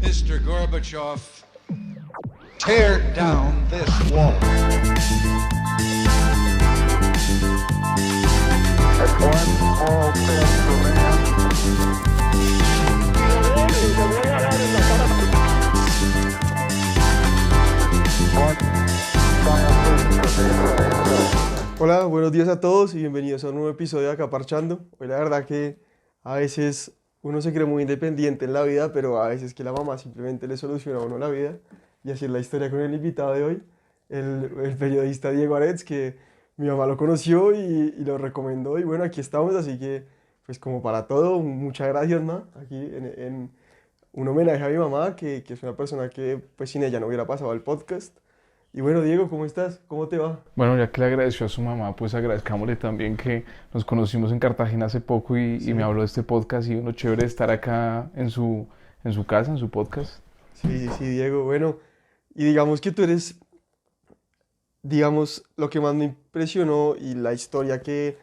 Mr. Gorbachev, tear down this wall. That's one small step for man. One giant leap for mankind. Hola, buenos días a todos y bienvenidos a un nuevo episodio de Acá Parchando. Hoy la verdad que a veces uno se cree muy independiente en la vida, pero a veces que la mamá simplemente le soluciona a uno la vida. Y así es la historia con el invitado de hoy, el periodista Diego Aretz, que mi mamá lo conoció y lo recomendó. Y bueno, aquí estamos, así que pues como para todo, muchas gracias, ma, aquí en un homenaje a mi mamá, que es una persona que pues sin ella no hubiera pasado el podcast. Y bueno, Diego, ¿cómo estás? ¿Cómo te va? Bueno, ya que le agradeció a su mamá, pues agradezcámosle también que nos conocimos en Cartagena hace poco y me habló de este podcast y bueno, chévere estar acá en su casa, en su podcast. Sí, Diego, bueno, y digamos que tú eres, digamos, lo que más me impresionó y la historia que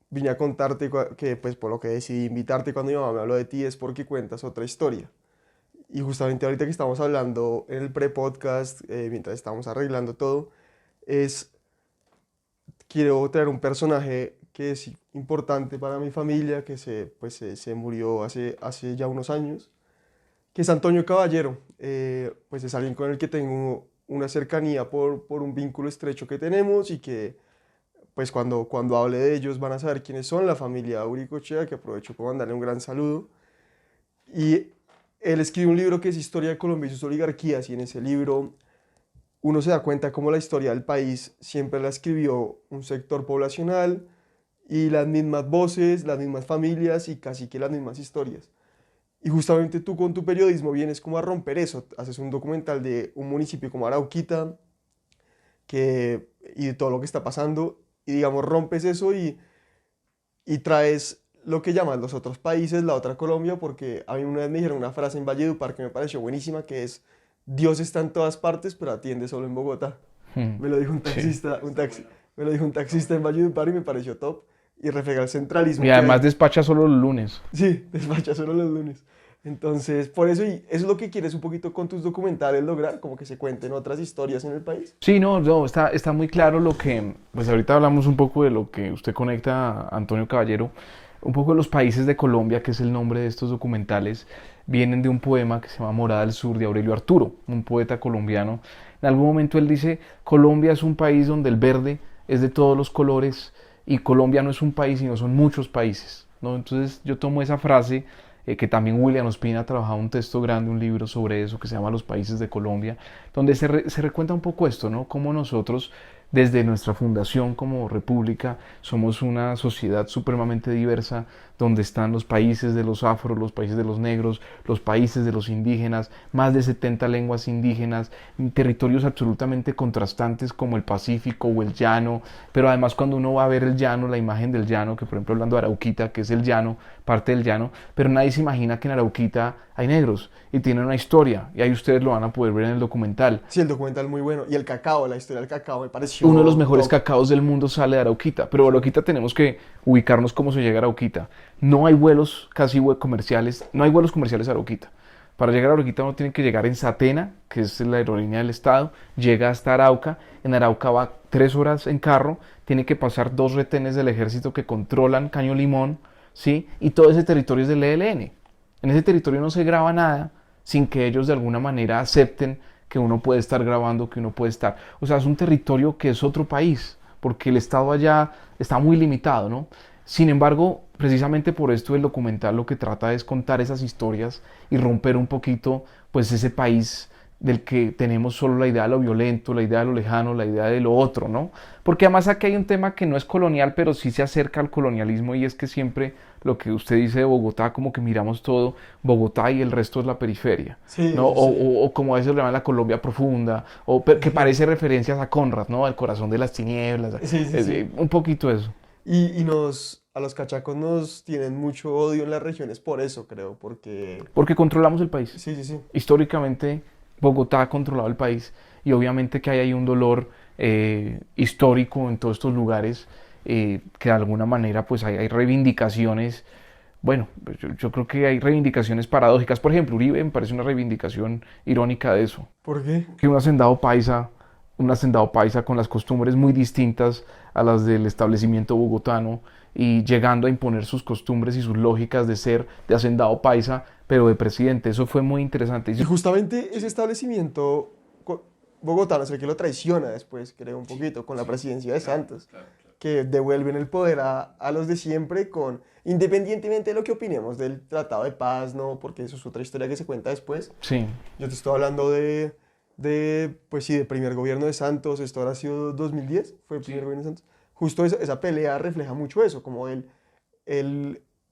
vine a contarte, que pues por lo que decidí invitarte cuando mi mamá me habló de ti es porque cuentas otra historia. Y justamente ahorita que estamos hablando en el pre-podcast, mientras estamos arreglando todo, quiero traer un personaje que es importante para mi familia, que se murió hace ya unos años, que es Antonio Caballero. Pues es alguien con el que tengo una cercanía por un vínculo estrecho que tenemos y que pues cuando hable de ellos van a saber quiénes son, la familia Uricochea, que aprovecho para mandarle un gran saludo. Y él escribe un libro que es Historia de Colombia y sus oligarquías, y en ese libro uno se da cuenta cómo la historia del país siempre la escribió un sector poblacional y las mismas voces, las mismas familias y casi que las mismas historias. Y justamente tú con tu periodismo vienes como a romper eso, haces un documental de un municipio como Arauquita y de todo lo que está pasando y digamos rompes eso y traes lo que llaman los otros países, la otra Colombia, porque a mí una vez me dijeron una frase en Valledupar que me pareció buenísima, que es: Dios está en todas partes, pero atiende solo en Bogotá. Me lo dijo un taxista, me lo dijo un taxista en Valledupar y me pareció top. Y refleja el centralismo. Y además despacha solo los lunes. Sí, despacha solo los lunes. Entonces, por eso, y eso es lo que quieres un poquito con tus documentales lograr, como que se cuenten otras historias en el país. Sí, no, está muy claro lo que, pues ahorita hablamos un poco de lo que usted conecta a Antonio Caballero, un poco de los países de Colombia, que es el nombre de estos documentales, vienen de un poema que se llama Morada del Sur de Aurelio Arturo, un poeta colombiano. En algún momento él dice: Colombia es un país donde el verde es de todos los colores y Colombia no es un país, sino son muchos países, ¿no? Entonces yo tomo esa frase, que también William Ospina ha trabajado un texto grande, un libro sobre eso que se llama Los Países de Colombia, donde se recuenta un poco esto, ¿no? Cómo nosotros, desde nuestra fundación como república, somos una sociedad supremamente diversa, donde están los países de los afros, los países de los negros, los países de los indígenas, más de 70 lenguas indígenas, territorios absolutamente contrastantes como el Pacífico o el llano, pero además cuando uno va a ver el llano, la imagen del llano, que por ejemplo hablando de Arauquita, que es el llano, parte del llano, pero nadie se imagina que en Arauquita hay negros y tienen una historia, y ahí ustedes lo van a poder ver en el documental. Sí, el documental muy bueno. Y el cacao, la historia del cacao me pareció... Uno de los mejores cacaos del mundo sale de Arauquita, pero Arauquita tenemos que ubicarnos cómo se llega a Arauquita. No hay vuelos comerciales, no hay vuelos comerciales a Arauquita. Para llegar a Arauquita uno tiene que llegar en Satena, que es la aerolínea del estado, llega hasta Arauca, en Arauca va 3 horas en carro, tiene que pasar 2 retenes del ejército que controlan Caño Limón, ¿sí? Y todo ese territorio es del ELN. En ese territorio no se graba nada sin que ellos de alguna manera acepten que uno puede estar grabando, que uno puede estar. O sea, es un territorio que es otro país, porque el estado allá está muy limitado, ¿no? Sin embargo, precisamente por esto el documental lo que trata es contar esas historias y romper un poquito pues ese país del que tenemos solo la idea de lo violento, la idea de lo lejano, la idea de lo otro, ¿no? Porque además aquí hay un tema que no es colonial, pero sí se acerca al colonialismo, y es que siempre lo que usted dice de Bogotá, como que miramos todo Bogotá y el resto es la periferia, Sí, ¿no? sí. O como a veces le llaman la Colombia profunda, que parece referencias a Conrad, ¿no? Al corazón de las tinieblas, Sí. un poquito eso. Y a los cachacos nos tienen mucho odio en las regiones por eso, creo, porque... Porque controlamos el país. Sí. Históricamente Bogotá ha controlado el país, y obviamente que hay ahí un dolor histórico en todos estos lugares, que de alguna manera pues hay reivindicaciones bueno, pues yo creo que hay reivindicaciones paradójicas. Por ejemplo, Uribe me parece una reivindicación irónica de eso. ¿Por qué? Que un hacendado paisa con las costumbres muy distintas a las del establecimiento bogotano y llegando a imponer sus costumbres y sus lógicas de ser de hacendado paisa, pero de presidente. Eso fue muy interesante. Y justamente ese establecimiento bogotano es el que lo traiciona después, creo, un poquito, con la presidencia de Santos, que devuelven el poder a los de siempre, independientemente de lo que opinemos del Tratado de Paz, ¿no? Porque eso es otra historia que se cuenta después. Sí, Yo te estoy hablando pues sí, del primer gobierno de Santos. Esto ahora ha sido 2010, fue el primer gobierno de Santos. Justo esa pelea refleja mucho eso, como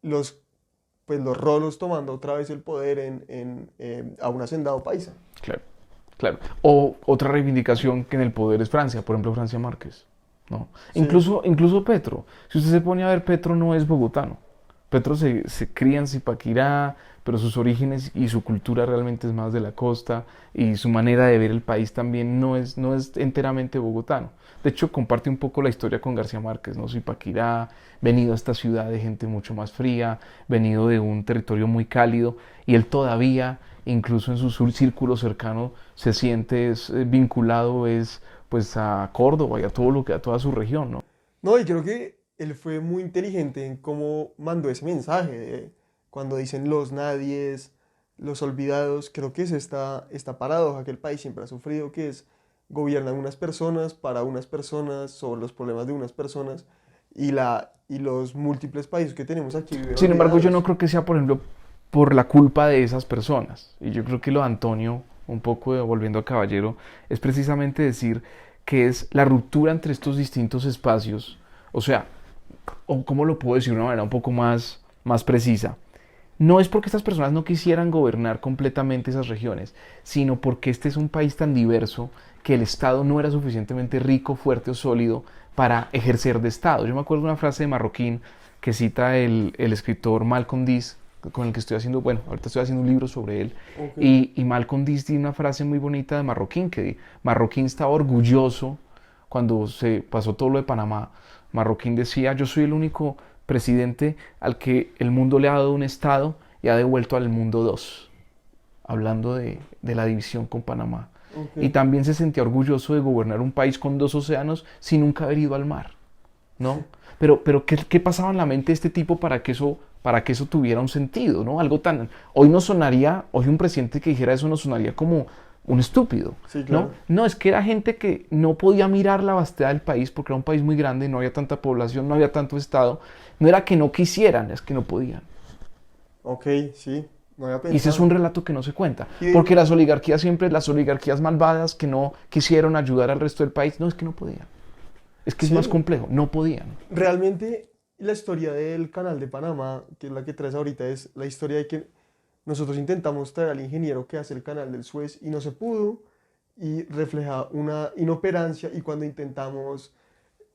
los, pues los rolos tomando otra vez el poder a un hacendado paisa. claro, claro. O otra reivindicación que en el poder es Francia, por ejemplo, Francia Márquez, ¿no? Sí. Incluso Petro. Si usted se pone a ver, Petro no es bogotano. Petro se cría en Zipaquirá, pero sus orígenes y su cultura realmente es más de la costa y su manera de ver el país también no es enteramente bogotano. De hecho, comparte un poco la historia con García Márquez, ¿no? Zipaquirá, venido a esta ciudad de gente mucho más fría, venido de un territorio muy cálido y él todavía, incluso en su círculo cercano, se siente vinculado pues a Córdoba y a a toda su región, ¿no? No, y creo que él fue muy inteligente en cómo mandó ese mensaje, cuando dicen los nadies, los olvidados. Creo que es esta paradoja que el país siempre ha sufrido, que es gobiernan unas personas para unas personas sobre los problemas de unas personas y los múltiples países que tenemos aquí viven Sin embargo, yo no olvidados. creo que sea, por ejemplo, por la culpa de esas personas. Y yo creo que lo de Antonio, un poco volviendo a Caballero, es precisamente decir que es la ruptura entre estos distintos espacios. O sea, o cómo lo puedo decir de una manera un poco más precisa. No es porque estas personas no quisieran gobernar completamente esas regiones, sino porque este es un país tan diverso que el Estado no era suficientemente rico, fuerte o sólido para ejercer de Estado. Yo me acuerdo de una frase de Marroquín que cita el escritor Malcolm Diez, con el que estoy haciendo, bueno, ahorita estoy haciendo un libro sobre él, y Malcolm Diez tiene una frase muy bonita de Marroquín, que Marroquín estaba orgulloso cuando se pasó todo lo de Panamá. Marroquín decía, yo soy el único presidente al que el mundo le ha dado un estado y ha devuelto al mundo dos, hablando de la división con Panamá. Y también se sentía orgulloso de gobernar un país con dos océanos sin nunca haber ido al mar, ¿no? Pero ¿qué pasaba en la mente de este tipo para que eso tuviera un sentido, ¿no? Algo tan... Hoy un presidente que dijera eso nos sonaría como un estúpido, Sí, claro. ¿no? No, es que era gente que no podía mirar la vastedad del país porque era un país muy grande, no había tanta población, no había tanto estado. No era que no quisieran, es que no podían. Ok, sí, no había Y ese es pensado. un relato que no se cuenta. Y- Porque las oligarquías malvadas que no quisieron ayudar al resto del país, no, es que no podían. Es que es Sí. más complejo, no podían. Realmente la historia del Canal de Panamá, que es la que traes ahorita, es la historia de que nosotros intentamos traer al ingeniero que hace el Canal del Suez y no se pudo, y refleja una inoperancia. Y cuando intentamos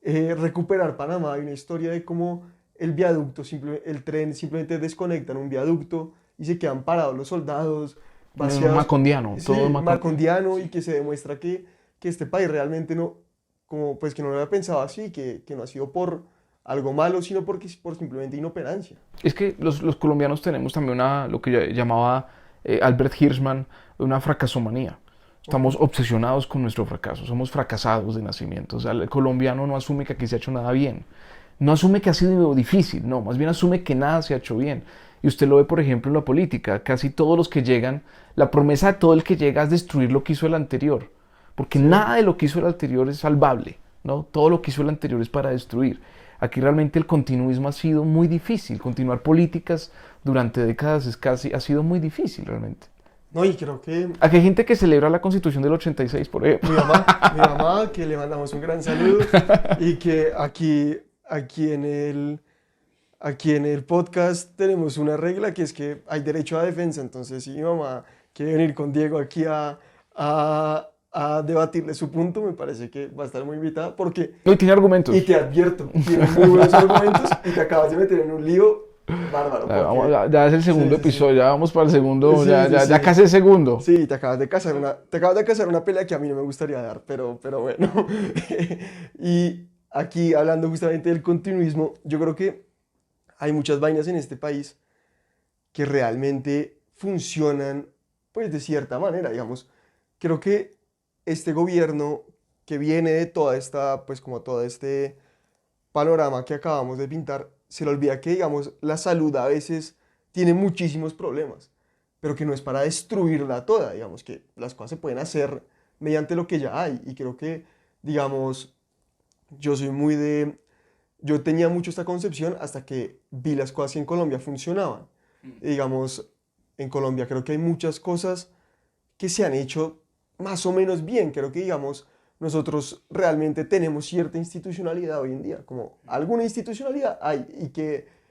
recuperar Panamá, hay una historia de cómo el tren simplemente desconectan un viaducto y se quedan parados los soldados, vaciados. Macondiano, Sí, todo macondiano. macondiano, y que se demuestra que este país realmente no, como pues que no lo había pensado así, que no ha sido por algo malo, sino por simplemente inoperancia. Es que los colombianos tenemos también lo que llamaba Albert Hirschman, una fracasomanía. Estamos obsesionados con nuestro fracaso, somos fracasados de nacimiento. O sea, el colombiano no asume que aquí se ha hecho nada bien. No asume que ha sido difícil, no, más bien asume que nada se ha hecho bien. Y usted lo ve, por ejemplo, en la política. Casi todos los que llegan, la promesa de todo el que llega es destruir lo que hizo el anterior. Porque nada de lo que hizo el anterior es salvable, ¿no? Todo lo que hizo el anterior es para destruir. Aquí realmente el continuismo ha sido muy difícil. Continuar políticas durante décadas ha sido muy difícil realmente. No, y creo que Aquí hay gente que celebra la Constitución del 86, por ejemplo. mi mamá, que le mandamos un gran saludo, y que aquí en el podcast tenemos una regla, que es que hay derecho a defensa. Entonces, si mi mamá quiere venir con Diego aquí a debatirle su punto, me parece que va a estar muy invitada, porque, No, y tiene argumentos. y te advierto, tiene muy buenos argumentos y te acabas de meter en un lío bárbaro. Ya es el segundo Sí, sí, sí. episodio, ya vamos para el segundo, Sí, ya, sí, ya, sí. ya casi el segundo. Sí, te acabas de casar una pelea que a mí no me gustaría dar, pero bueno. Y aquí, hablando justamente del continuismo, yo creo que hay muchas vainas en este país que realmente funcionan, pues de cierta manera, digamos. Creo que este gobierno que viene de toda esta, pues como todo este panorama que acabamos de pintar, se le olvida que, digamos, la salud a veces tiene muchísimos problemas, pero que no es para destruirla toda, digamos, que las cosas se pueden hacer mediante lo que ya hay. Y creo que, digamos, yo soy muy de... Yo tenía mucho esta concepción hasta que vi las cosas que en Colombia funcionaban. Y digamos, en Colombia creo que hay muchas cosas que se han hecho más o menos bien. Creo que, digamos, nosotros realmente tenemos cierta institucionalidad hoy en día, como alguna institucionalidad hay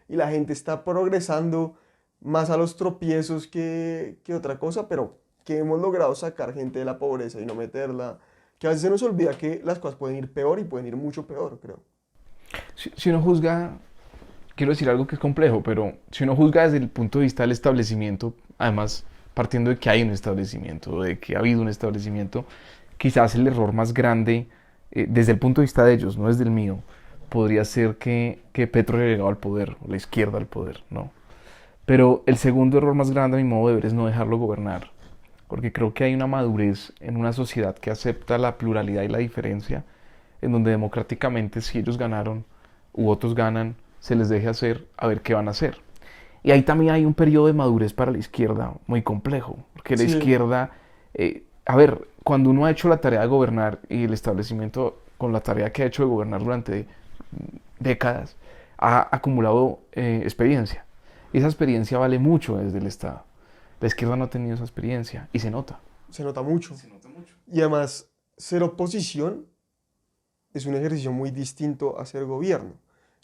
y la gente está progresando más a los tropiezos que otra cosa, pero que hemos logrado sacar gente de la pobreza y no meterla, que a veces se nos olvida que las cosas pueden ir peor y pueden ir mucho peor, creo. Si uno juzga, quiero decir algo que es complejo, pero si uno juzga desde el punto de vista del establecimiento, además partiendo de que hay un establecimiento, de que ha habido un establecimiento, quizás el error más grande, desde el punto de vista de ellos, no desde el mío, podría ser que Petro haya llegado al poder, o la izquierda al poder, ¿no? Pero el segundo error más grande a mi modo de ver es no dejarlo gobernar, porque creo que hay una madurez en una sociedad que acepta la pluralidad y la diferencia, en donde democráticamente si ellos ganaron u otros ganan, se les deje hacer a ver qué van a hacer. Y ahí también hay un periodo de madurez para la izquierda muy complejo, porque la Sí. izquierda, a ver, cuando uno ha hecho la tarea de gobernar y el establecimiento con la tarea que ha hecho de gobernar durante décadas, ha acumulado experiencia. Y esa experiencia vale mucho desde el Estado. La izquierda no ha tenido esa experiencia y se nota. Se nota mucho. Se nota mucho. Y además, ser oposición es un ejercicio muy distinto a ser gobierno.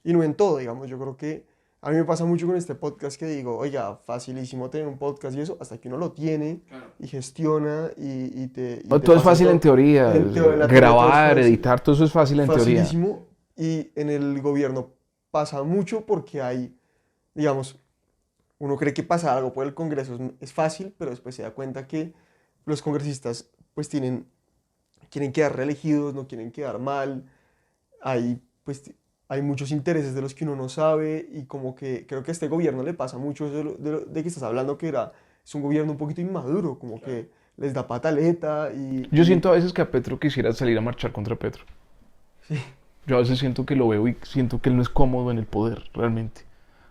Y no en todo, digamos. Yo creo que a mí me pasa mucho con este podcast que digo, oiga, facilísimo tener un podcast y eso, hasta que uno lo tiene y gestiona y te... y No, te todo es pasa fácil en teoría. en la teoría todo es Grabar, fácil. editar, todo eso es fácil en teoría. Facilísimo. Y en el gobierno pasa mucho porque hay, digamos, uno cree que pasar algo por el Congreso es fácil, pero después se da cuenta que los congresistas pues quieren quedar reelegidos, no quieren quedar mal. Hay muchos intereses de los que uno no sabe y como que creo que a este gobierno le pasa mucho eso de que estás hablando, es un gobierno un poquito inmaduro, como que les da pataleta Yo siento a veces que a Petro quisiera salir a marchar contra Petro. Sí. Yo a veces siento que lo veo y siento que él no es cómodo en el poder, realmente.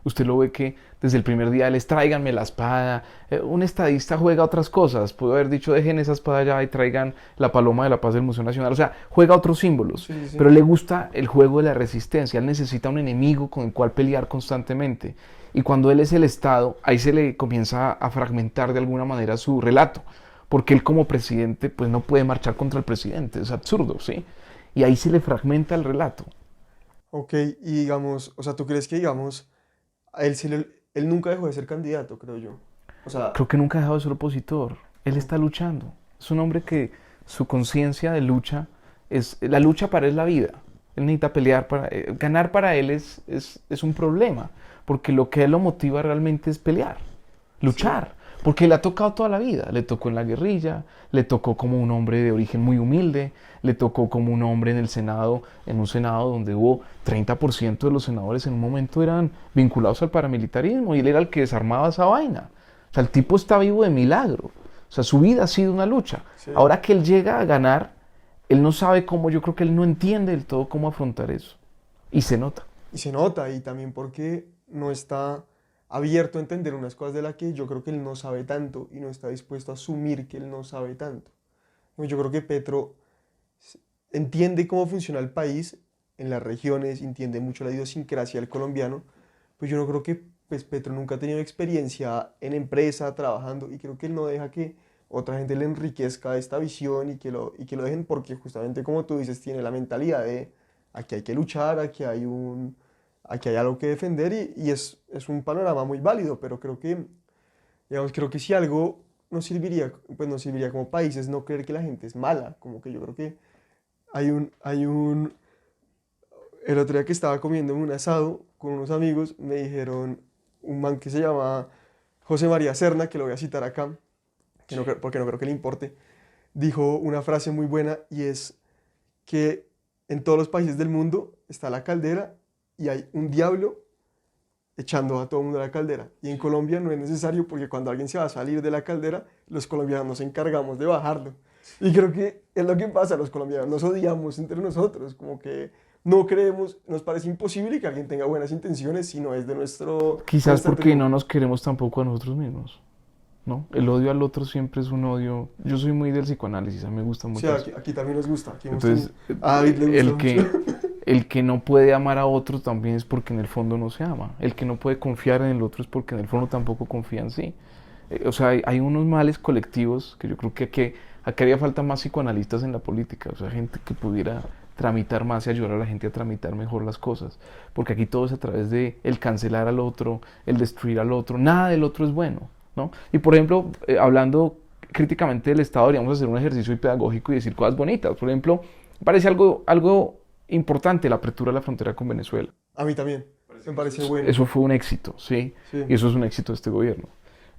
Usted lo ve que desde el primer día les tráiganme la espada. Un estadista juega otras cosas. Pudo haber dicho dejen esa espada allá y traigan la paloma de la paz del Museo Nacional. O sea, juega otros símbolos. Sí, sí. Pero le gusta el juego de la resistencia. Él necesita un enemigo con el cual pelear constantemente. Y cuando él es el Estado, ahí se le comienza a fragmentar de alguna manera su relato. Porque él como presidente pues no puede marchar contra el presidente. Es absurdo, ¿sí? Y ahí se le fragmenta el relato. Ok, y digamos, o sea, ¿tú crees que, digamos, él nunca dejó de ser candidato, creo yo? O sea, Creo que nunca ha dejado de ser opositor. Él está luchando. Es un hombre que su conciencia de lucha es... La lucha para él es la vida. Él necesita pelear para... ganar para él es un problema. Porque lo que a él lo motiva realmente es pelear. Luchar. Porque le ha tocado toda la vida. Le tocó en la guerrilla, le tocó como un hombre de origen muy humilde, le tocó como un hombre en el Senado, en un Senado donde hubo 30% de los senadores en un momento eran vinculados al paramilitarismo y él era el que desarmaba esa vaina. O sea, el tipo está vivo de milagro. O sea, su vida ha sido una lucha. Sí. Ahora que él llega a ganar, él no sabe cómo, yo creo que él no entiende del todo cómo afrontar eso. Y se nota. y se nota, y también porque no está abierto a entender unas cosas de las que yo creo que él no sabe tanto y no está dispuesto a asumir que él no sabe tanto. Yo creo que Petro entiende cómo funciona el país en las regiones, entiende mucho la idiosincrasia del colombiano, pues yo no creo que pues, Petro nunca ha tenido experiencia en empresa, trabajando, y creo que él no deja que otra gente le enriquezca esta visión y que lo dejen porque justamente como tú dices, tiene la mentalidad de aquí hay que luchar, aquí hay algo que defender y es un panorama muy válido, pero creo que, digamos, creo que si algo nos serviría, pues nos serviría como país es no creer que la gente es mala, como que yo creo que el otro día que estaba comiendo un asado con unos amigos, me dijeron un man que se llama José María Serna, que lo voy a citar acá, porque no creo que le importe, dijo una frase muy buena y es que en todos los países del mundo está la caldera y hay un diablo echando a todo el mundo a la caldera. Y en Colombia no es necesario porque cuando alguien se va a salir de la caldera, los colombianos nos encargamos de bajarlo. Y creo que es lo que pasa, los colombianos nos odiamos entre nosotros, como que no creemos, nos parece imposible que alguien tenga buenas intenciones si no es de Quizás nuestra porque tribu. no nos queremos tampoco a nosotros mismos, ¿no? El odio al otro siempre es un odio. Yo soy muy del psicoanálisis, a mí me gusta O mucho sea, eso. aquí también nos gusta. Aquí hemos Entonces, tenido- a David le el gusta que, mucho. el que no puede amar a otro también es porque en el fondo no se ama. El que no puede confiar en el otro es porque en el fondo tampoco confía en sí. O sea, hay unos males colectivos que yo creo que aquí haría falta más psicoanalistas en la política. O sea, gente que pudiera tramitar más y ayudar a la gente a tramitar mejor las cosas. Porque aquí todo es a través de el cancelar al otro, el destruir al otro. Nada del otro es bueno, ¿no? Y por ejemplo, hablando críticamente del Estado, deberíamos hacer un ejercicio pedagógico y decir cosas bonitas. Por ejemplo, parece algo importante la apertura de la frontera con Venezuela. A mí también. Me parece bueno. Eso fue un éxito, ¿sí? Sí. Y eso es un éxito de este gobierno.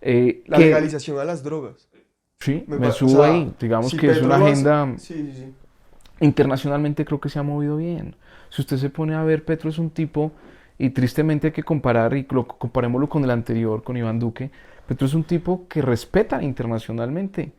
La legalización a las drogas. Sí, me o subo sea, ahí. Digamos si que es Petro una lo hace- agenda Sí, sí, sí. internacionalmente, creo que se ha movido bien. Si usted se pone a ver, Petro es un tipo, y tristemente hay que comparar, y comparémoslo con el anterior, con Iván Duque. Petro es un tipo que respetan internacionalmente.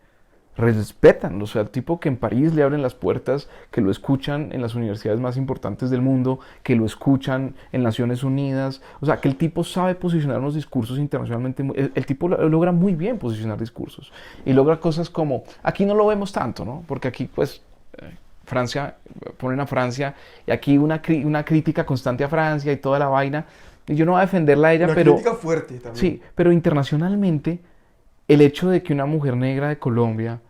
Respetan, o sea, el tipo que en París le abren las puertas, que lo escuchan en las universidades más importantes del mundo, que lo escuchan en Naciones Unidas, o sea, que el tipo sabe posicionar unos discursos internacionalmente, el tipo logra muy bien posicionar discursos, y logra cosas como, aquí no lo vemos tanto, ¿no? Porque aquí, pues, Francia, ponen a Francia, y aquí una crítica constante a Francia y toda la vaina, y yo no voy a defenderla a ella, Una pero... crítica fuerte también. Sí, pero internacionalmente, el hecho de que una mujer negra de Colombia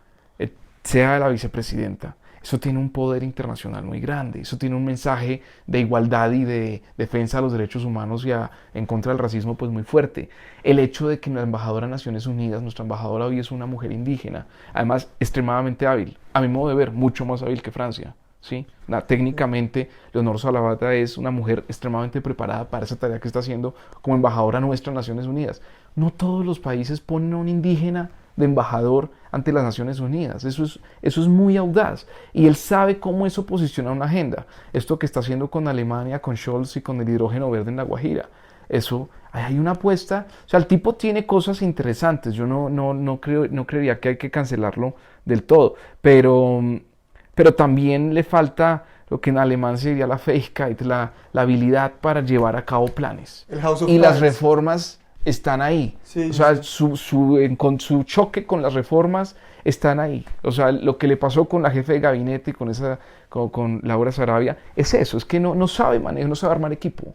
sea la vicepresidenta, eso tiene un poder internacional muy grande, eso tiene un mensaje de igualdad y de defensa de los derechos humanos y en contra del racismo pues muy fuerte. El hecho de que la embajadora de Naciones Unidas, nuestra embajadora hoy es una mujer indígena, además extremadamente hábil, a mi modo de ver, mucho más hábil que Francia. ¿Sí? Técnicamente, Leonor Salabata es una mujer extremadamente preparada para esa tarea que está haciendo como embajadora nuestra en Naciones Unidas. No todos los países ponen a un indígena de embajador ante las Naciones Unidas. Eso es muy audaz. Y él sabe cómo eso posiciona una agenda. Esto que está haciendo con Alemania, con Scholz y con el hidrógeno verde en La Guajira. Eso, hay una apuesta. O sea, el tipo tiene cosas interesantes. Yo no creería que hay que cancelarlo del todo. Pero también le falta lo que en alemán se diría la Fähigkeit, la habilidad para llevar a cabo planes. El House of Y las Cards. reformas están ahí. Sí, O sea, sí. con su choque con las reformas están ahí. O sea, lo que le pasó con la jefe de gabinete y con Laura Sarabia es eso, es que no sabe manejar, no sabe armar equipo.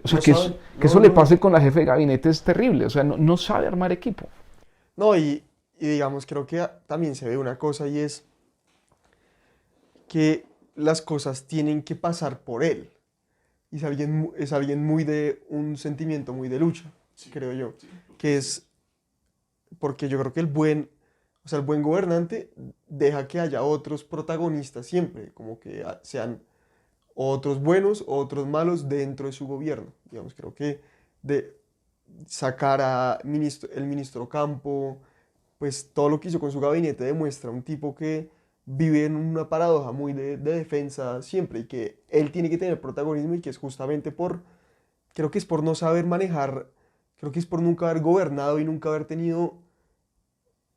O sea, No que, sabe, que eso le pase con la jefe de gabinete es terrible. O sea, no sabe armar equipo. No, y digamos, creo que también se ve una cosa y es que las cosas tienen que pasar por él. Y es alguien muy de un sentimiento muy de lucha, creo yo. Que es porque yo creo que el buen gobernante deja que haya otros protagonistas siempre, como que sean otros buenos o otros malos dentro de su gobierno. Digamos, creo que de sacar el ministro Campo, pues todo lo que hizo con su gabinete demuestra un tipo que vive en una paradoja muy de defensa siempre y que él tiene que tener protagonismo y que es justamente creo que es por no saber manejar, creo que es por nunca haber gobernado y nunca haber tenido,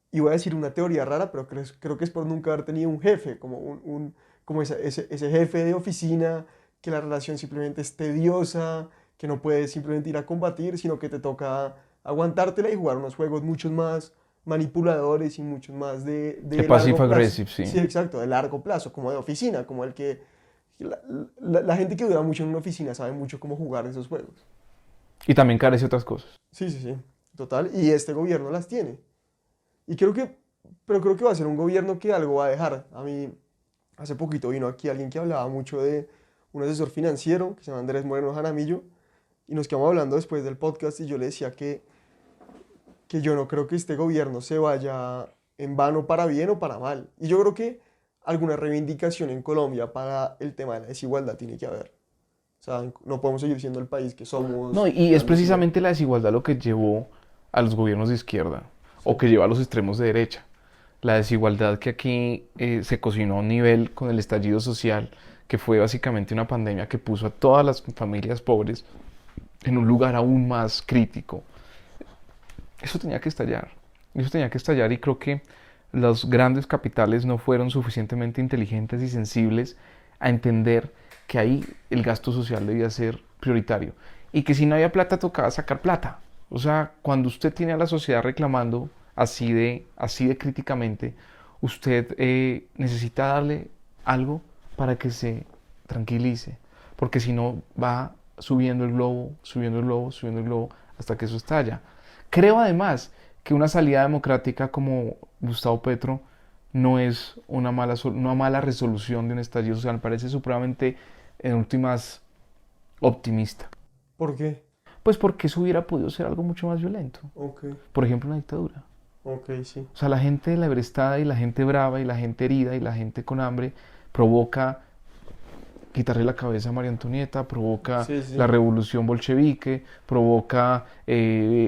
y voy a decir una teoría rara, pero creo que es por nunca haber tenido un jefe, como ese jefe de oficina, que la relación simplemente es tediosa, que no puedes simplemente ir a combatir, sino que te toca aguantártela y jugar unos juegos muchos más manipuladores y muchos más de De largo passive plazo. aggressive, sí. Sí, exacto, de largo plazo, como de oficina, como el que... La gente que dura mucho en una oficina sabe mucho cómo jugar esos juegos. Y también carece de otras cosas. Sí, total. Y este gobierno las tiene. Y creo que va a ser un gobierno que algo va a dejar. A mí, hace poquito vino aquí alguien que hablaba mucho de un asesor financiero que se llama Andrés Moreno Jaramillo y nos quedamos hablando después del podcast y yo le decía que yo no creo que este gobierno se vaya en vano para bien o para mal. Y yo creo que alguna reivindicación en Colombia para el tema de la desigualdad tiene que haber. O sea, no podemos seguir siendo el país que somos. No, y es precisamente la desigualdad lo que llevó a los gobiernos de izquierda o que lleva a los extremos de derecha. La desigualdad que aquí se cocinó a un nivel con el estallido social, que fue básicamente una pandemia que puso a todas las familias pobres en un lugar aún más crítico. Eso tenía que estallar. Eso tenía que estallar y creo que los grandes capitales no fueron suficientemente inteligentes y sensibles a entender que ahí el gasto social debía ser prioritario. Y que si no había plata tocaba sacar plata. O sea, cuando usted tiene a la sociedad reclamando así de críticamente, usted necesita darle algo para que se tranquilice. Porque si no va subiendo el globo, subiendo el globo, subiendo el globo, hasta que eso estalla. Creo además que una salida democrática como Gustavo Petro no es una mala resolución de un estallido social. Me parece supremamente, en últimas, optimista. ¿Por qué? Pues porque eso hubiera podido ser algo mucho más violento. Ok, Por ejemplo, una dictadura. ok, sí. O sea, la gente lebrestada y la gente brava y la gente herida y la gente con hambre provoca quitarle la cabeza a María Antonieta, provoca Sí, sí. la revolución bolchevique, provoca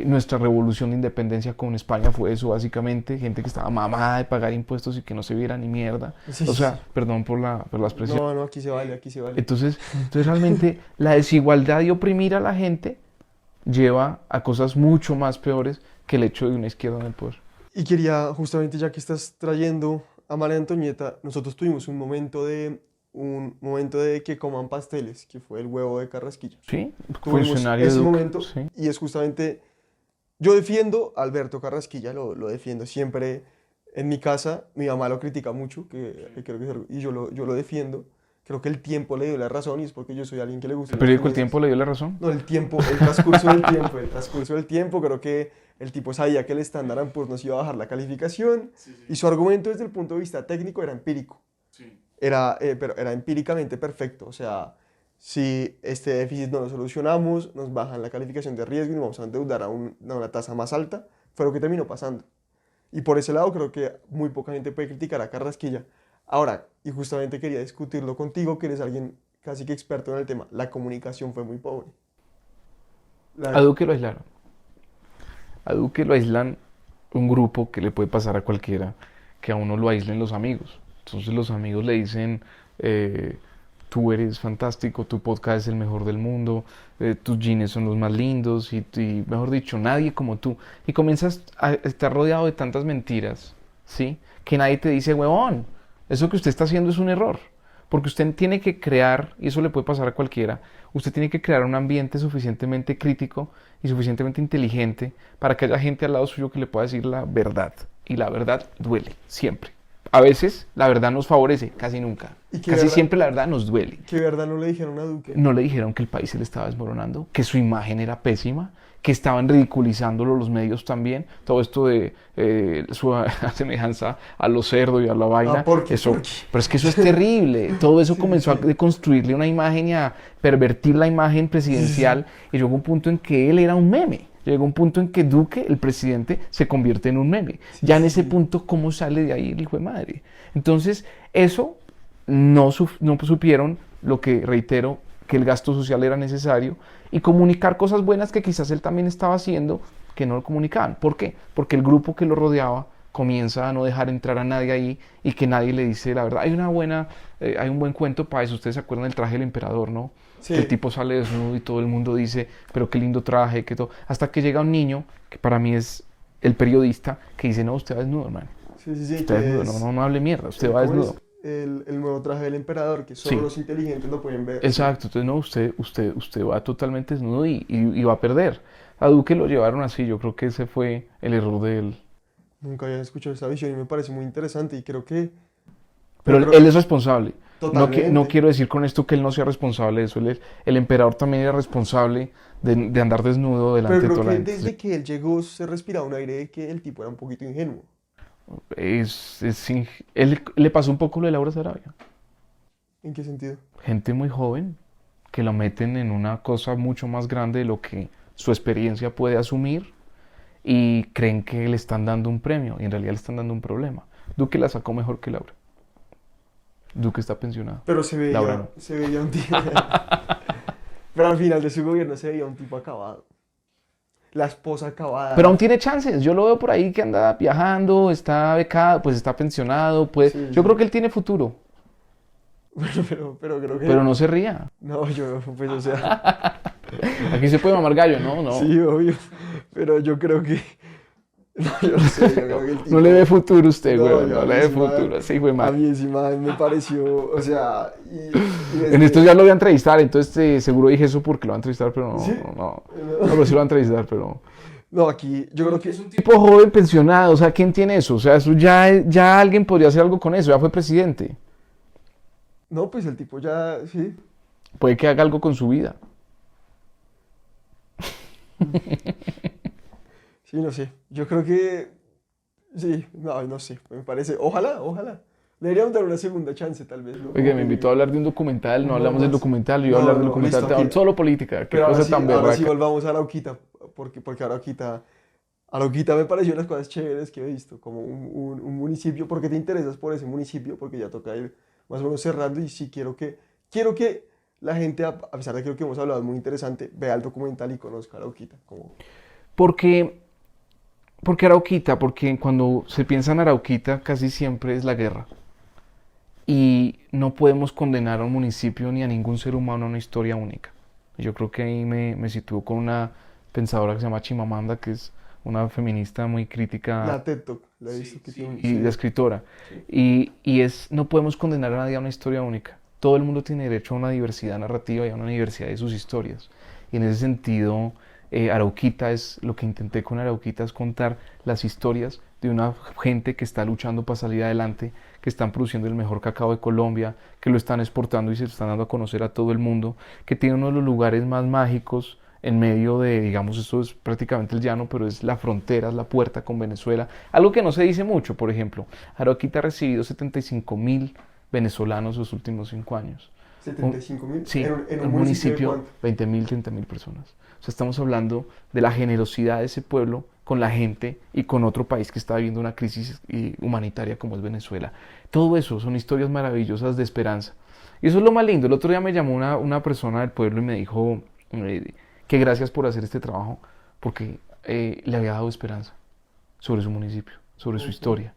nuestra revolución de independencia con España, fue eso básicamente, gente que estaba mamada de pagar impuestos y que no se viera ni mierda. Sí, O sea, sí. perdón por la expresión. No, no, aquí se vale, aquí se vale. Entonces realmente la desigualdad y oprimir a la gente lleva a cosas mucho más peores que el hecho de una izquierda en el poder. Y quería, justamente ya que estás trayendo a María Antonieta, nosotros tuvimos un momento de que coman pasteles, que fue el huevo de Carrasquilla. ¿Sí? Tuvimos Funcionario de ese Duque, momento sí. y es justamente, yo defiendo a Alberto Carrasquilla, lo defiendo siempre en mi casa, mi mamá lo critica mucho, que creo que es algo- y yo lo defiendo, creo que el tiempo le dio la razón y es porque yo soy alguien que le gusta. ¿El periódico El Tiempo le dio la razón? No, el tiempo, el transcurso del tiempo, creo que el tipo sabía que el estándar pues nos iba a bajar la calificación y su argumento desde el punto de vista técnico era empírico. Pero era empíricamente perfecto, o sea, si este déficit no lo solucionamos, nos bajan la calificación de riesgo y nos vamos a endeudar a una tasa más alta, fue lo que terminó pasando. Y por ese lado creo que muy poca gente puede criticar a Carrasquilla. Ahora, y justamente quería discutirlo contigo, que eres alguien casi que experto en el tema, la comunicación fue muy pobre. A Duque lo aislaron. A Duque lo aíslan un grupo que le puede pasar a cualquiera, que a uno lo aíslen los amigos. Entonces los amigos le dicen, tú eres fantástico, tu podcast es el mejor del mundo, tus jeans son los más lindos y mejor dicho, nadie como tú. Y comienzas a estar rodeado de tantas mentiras, ¿sí? Que nadie te dice, huevón, eso que usted está haciendo es un error. Porque usted tiene que crear, y eso le puede pasar a cualquiera, usted tiene que crear un ambiente suficientemente crítico y suficientemente inteligente para que haya gente al lado suyo que le pueda decir la verdad. Y la verdad duele, siempre. A veces la verdad nos favorece, casi nunca. ¿Y qué Casi verdad? siempre la verdad nos duele. ¿Qué verdad no le dijeron a Duque? No le dijeron que el país se le estaba desmoronando, que su imagen era pésima, que estaban ridiculizándolo los medios también. Todo esto de su semejanza a los cerdos y a la vaina. ¿Por qué? Eso, ¿Por qué? pero es que eso es terrible. Todo eso comenzó a deconstruirle una imagen y a pervertir la imagen presidencial. Y llegó un punto en que él era un meme. Llegó un punto en que Duque, el presidente, se convierte en un meme. Ya en ese punto, ¿cómo sale de ahí el hijo de madre? Entonces, eso no supieron, lo que reitero, que el gasto social era necesario y comunicar cosas buenas que quizás él también estaba haciendo, que no lo comunicaban. ¿Por qué? Porque el grupo que lo rodeaba comienza a no dejar entrar a nadie ahí y que nadie le dice la verdad. Hay un buen cuento para eso. Ustedes se acuerdan del traje del emperador, ¿no? Sí. Que el tipo sale desnudo y todo el mundo dice, pero qué lindo traje, que todo. Hasta que llega un niño, que para mí es el periodista, que dice, no, usted va desnudo, hermano. Sí, sí, sí. Usted va que desnudo, es- no hable mierda, usted va ¿cómo desnudo. es? El nuevo traje del emperador, que solo Sí. los inteligentes lo pueden ver. Exacto, entonces no, usted va totalmente desnudo y va a perder. A Duque lo llevaron así, yo creo que ese fue el error de él. Nunca había escuchado esa visión y me parece muy interesante y creo que... Pero creo- él es responsable. Totalmente. No quiero decir con esto que él no sea responsable de eso. El emperador también era responsable de andar desnudo delante Pero de creo toda la que gente. desde que él llegó se respiraba un aire de que el tipo era un poquito ingenuo. Él le pasó un poco lo de Laura Sarabia. ¿En qué sentido? Gente muy joven que lo meten en una cosa mucho más grande de lo que su experiencia puede asumir y creen que le están dando un premio y en realidad le están dando un problema. Duque la sacó mejor que Laura. Duque está pensionado. Pero se veía, Laura no. se veía un tipo... Pero al final de su gobierno se veía un tipo acabado. La esposa acabada. Pero aún tiene chances. Yo lo veo por ahí que anda viajando, está becado, pues está pensionado. Sí, Yo sí. creo que él tiene futuro, Bueno, pero creo que... pero no se ría. No, yo, pues, o sea... Aquí se puede mamar gallo, ¿no? No, Sí, obvio. Pero yo creo que. No, yo no sé, yo creo que el no tipo- le ve futuro usted, No, güey. yo No a le mí ve ese man- futuro. Sí, güey, A man. mí encima me pareció, o sea, y En estos ya lo voy a entrevistar, entonces seguro dije eso porque lo va a entrevistar, pero no, ¿Sí? no. No, pero sí lo va a entrevistar, pero... No, aquí yo creo que Es un tipo joven pensionado, o sea, ¿quién tiene eso? O sea, eso ya alguien podría hacer algo con eso, ya fue presidente. no, pues el tipo ya, sí. Puede que haga algo con su vida. Sí, no sé. Yo creo que sí, no sé, me parece, ojalá. Le deberíamos dar una segunda chance tal vez, ¿no? Oiga, Como me que- invitó a hablar de un documental, no No, hablamos del no, documental, yo iba a no, hablar del no, documental, listo, aquí- solo política, qué Pero cosa tan ahora sí berraca. volvamos a Arauquita, porque Arauquita me pareció las cosas chéveres que he visto, como un municipio. ¿Por qué te interesas por ese municipio? Porque ya toca ir más o menos cerrando y sí quiero que la gente, a pesar de que lo que hemos hablado es muy interesante, vea el documental y conozca Arauquita. Como, Porque Arauquita, porque cuando se piensa en Arauquita casi siempre es la guerra. Y no podemos condenar a un municipio ni a ningún ser humano a una historia única. Yo creo que ahí me sitúo con una pensadora que se llama Chimamanda, que es una feminista muy crítica la TED Talk, la he visto que tiene. y la escritora. No podemos condenar a nadie a una historia única. Todo el mundo tiene derecho a una diversidad narrativa y a una diversidad de sus historias. Y en ese sentido, Arauquita es lo que intenté con Arauquita, es contar las historias de una gente que está luchando para salir adelante, que están produciendo el mejor cacao de Colombia, que lo están exportando y se lo están dando a conocer a todo el mundo, que tiene uno de los lugares más mágicos en medio de, digamos, esto es prácticamente el llano, pero es la frontera, es la puerta con Venezuela. Algo que no se dice mucho, por ejemplo, Arauquita ha recibido 75.000 venezolanos los últimos 5 años. 75.000. Sí, en un un municipio de municipio, 20.000, 30.000 personas. O sea, estamos hablando de la generosidad de ese pueblo con la gente y con otro país que está viviendo una crisis humanitaria como es Venezuela. Todo eso son historias maravillosas de esperanza. Y eso es lo más lindo. El otro día me llamó una persona del pueblo y me dijo que gracias por hacer este trabajo porque le había dado esperanza sobre su municipio, sobre su historia.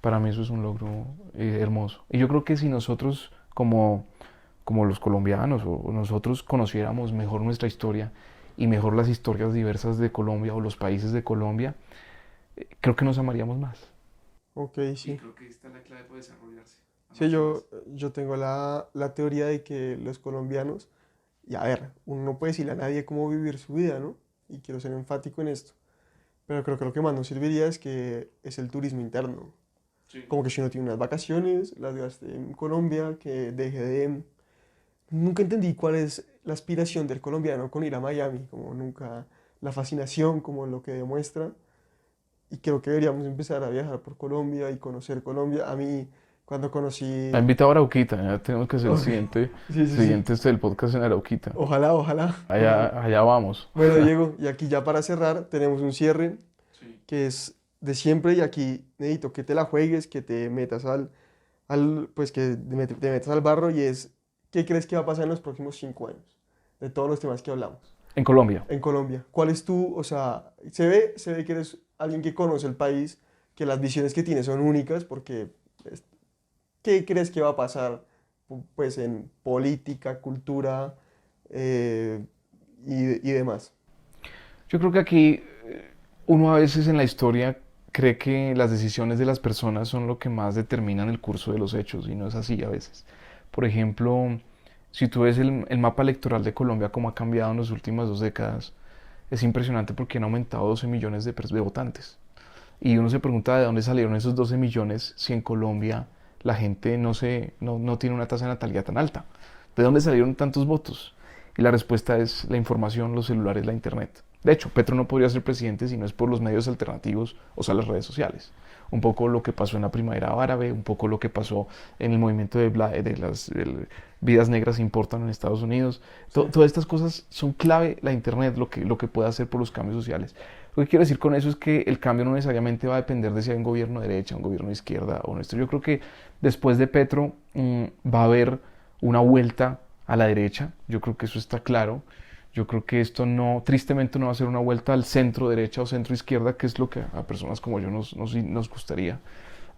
Para mí eso es un logro hermoso. Y yo creo que si nosotros como los colombianos o nosotros conociéramos mejor nuestra historia y mejor las historias diversas de Colombia o los países de Colombia, creo que nos amaríamos más. Ok, sí. creo que esta es la clave para desarrollarse. Sí, yo tengo la teoría de que los colombianos, y a ver, uno no puede decirle a nadie cómo vivir su vida, ¿no? Y quiero ser enfático en esto. Pero creo que lo que más nos serviría es el turismo interno. Como que si uno tiene unas vacaciones, las gaste en Colombia, que deje de... Nunca entendí cuál es la aspiración del colombiano con ir a Miami, como nunca la fascinación, como lo que demuestra. Y creo que deberíamos empezar a viajar por Colombia y conocer Colombia. A mí, cuando conocí... Ha invitado a Arauquita, ya tenemos que hacer el siguiente, Sí, sí, siguiente del podcast en Arauquita. Ojalá. Allá vamos. Bueno, Diego, y aquí ya para cerrar tenemos un cierre que es de siempre y aquí necesito que te la juegues, que te metas pues que te metas al barro y es, ¿qué crees que va a pasar en los próximos 5 años? De todos los temas que hablamos. En Colombia. En Colombia. ¿Cuál es o sea, se ve que eres alguien que conoce el país, que las visiones que tienes son únicas, porque, ¿qué crees que va a pasar, pues, en política, cultura y demás? Yo creo que aquí uno a veces en la historia cree que las decisiones de las personas son lo que más determinan el curso de los hechos y no es así a veces. Por ejemplo, si tú ves el mapa electoral de Colombia como ha cambiado en las últimas 2 décadas, es impresionante porque han aumentado 12 millones de votantes. Y uno se pregunta de dónde salieron esos 12 millones si en Colombia la gente no tiene una tasa de natalidad tan alta. ¿De dónde salieron tantos votos? Y la respuesta es la información, los celulares, la internet. De hecho, Petro no podría ser presidente si no es por los medios alternativos, o sea, las redes sociales. Un poco lo que pasó en la primavera árabe, un poco lo que pasó en el movimiento de las vidas negras importan en Estados Unidos. Todas estas cosas son clave, la internet, lo que puede hacer por los cambios sociales. Lo que quiero decir con eso es que el cambio no necesariamente va a depender de si hay un gobierno de derecha, un gobierno de izquierda o nuestro. Yo creo que después de Petro va a haber una vuelta a la derecha. Yo creo que eso está claro. Yo creo que esto tristemente no va a ser una vuelta al centro derecha o centro izquierda, que es lo que a personas como yo nos gustaría.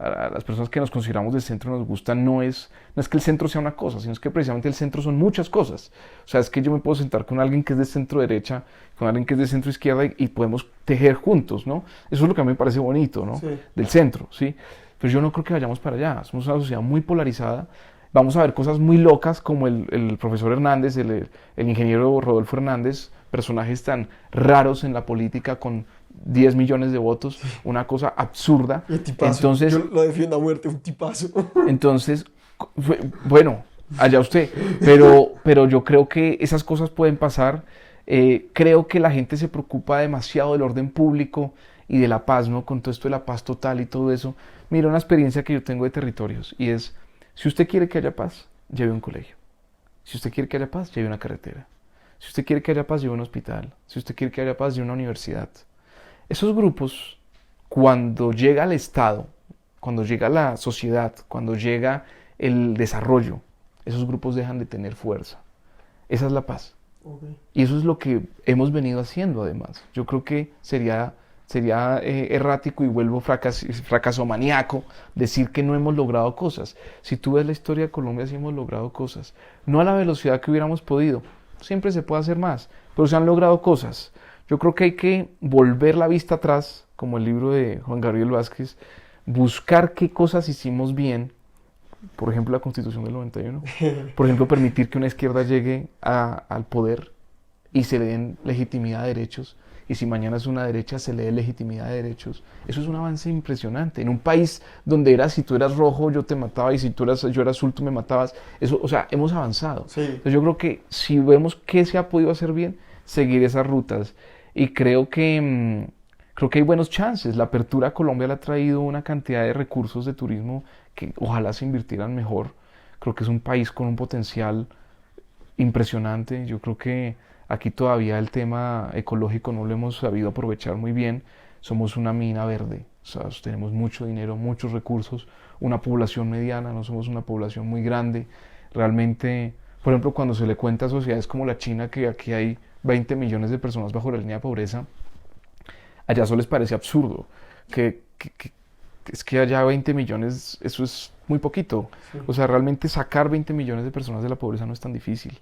a las personas que nos consideramos del centro nos gusta no es que el centro sea una cosa, sino es que precisamente el centro son muchas cosas. O sea, es que yo me puedo sentar con alguien que es de centro derecha, con alguien que es de centro izquierda y podemos tejer juntos, ¿no? Eso es lo que a mí me parece bonito, ¿no? Sí. Del centro, ¿sí? Pero yo no creo que vayamos para allá. Somos una sociedad muy polarizada. Vamos a ver cosas muy locas como el profesor Hernández, el ingeniero Rodolfo Hernández, personajes tan raros en la política con 10 millones de votos, una cosa absurda. Y tipazo. Entonces, Yo lo defiendo a muerte, un tipazo. entonces, bueno, allá usted, pero yo creo que esas cosas pueden pasar. Creo que la gente se preocupa demasiado del orden público y de la paz, ¿no? Con todo esto de la paz total y todo eso. Mira, una experiencia que yo tengo de territorios y es, si usted quiere que haya paz, lleve un colegio. Si usted quiere que haya paz, lleve una carretera. Si usted quiere que haya paz, lleve un hospital. Si usted quiere que haya paz, lleve una universidad. Esos grupos, cuando llega al Estado, cuando llega la sociedad, cuando llega el desarrollo, esos grupos dejan de tener fuerza. Esa es la paz. Okay. Y eso es lo que hemos venido haciendo además. Yo creo que sería errático y vuelvo fracasomaníaco decir que no hemos logrado cosas. Si tú ves la historia de Colombia, sí hemos logrado cosas. No a la velocidad que hubiéramos podido. Siempre se puede hacer más, pero se han logrado cosas. Yo creo que hay que volver la vista atrás, como el libro de Juan Gabriel Vázquez, buscar qué cosas hicimos bien. Por ejemplo, la Constitución del 91. Por ejemplo, permitir que una izquierda llegue al poder y se le den legitimidad a derechos. Y si mañana es una derecha, se le dé legitimidad a derechos. Eso es un avance impresionante. En un país donde si tú eras rojo, yo te mataba, y si yo era azul, tú me matabas. Eso, o sea, hemos avanzado. Sí. Entonces yo creo que si vemos qué se ha podido hacer bien, seguir esas rutas. Y creo que hay buenos chances. La apertura a Colombia le ha traído una cantidad de recursos de turismo que ojalá se invirtieran mejor. Creo que es un país con un potencial impresionante. Yo creo que aquí todavía el tema ecológico no lo hemos sabido aprovechar muy bien. Somos una mina verde, o sea, tenemos mucho dinero, muchos recursos, una población mediana, no somos una población muy grande. Realmente, por ejemplo, cuando se le cuenta a sociedades como la China que aquí hay 20 millones de personas bajo la línea de pobreza, allá eso les parece absurdo, es que allá 20 millones, eso es muy poquito. Sí. O sea, realmente sacar 20 millones de personas de la pobreza no es tan difícil.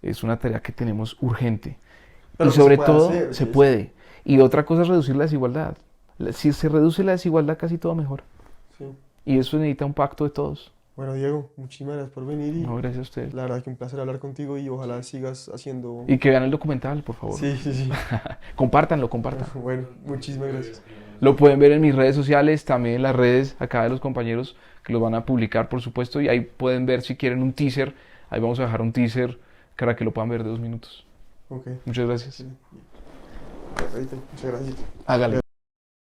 Es una tarea que tenemos urgente. Pero y sobre todo, se puede. Y otra cosa es reducir la desigualdad. Si se reduce la desigualdad, casi todo mejora. Sí. Y eso necesita un pacto de todos. Bueno, Diego, muchísimas gracias por venir. No, gracias a usted. La verdad que un placer hablar contigo y ojalá sigas haciendo... Y que vean el documental, por favor. Sí, sí, sí. Compártanlo. Bueno, muchísimas gracias. Lo pueden ver en mis redes sociales, también en las redes acá de los compañeros que los van a publicar, por supuesto. Y ahí pueden ver si quieren un teaser. Ahí vamos a dejar un teaser para que lo puedan ver de 2 minutos. Okay. Muchas gracias. Sí. Perfecto, muchas gracias. Hágale.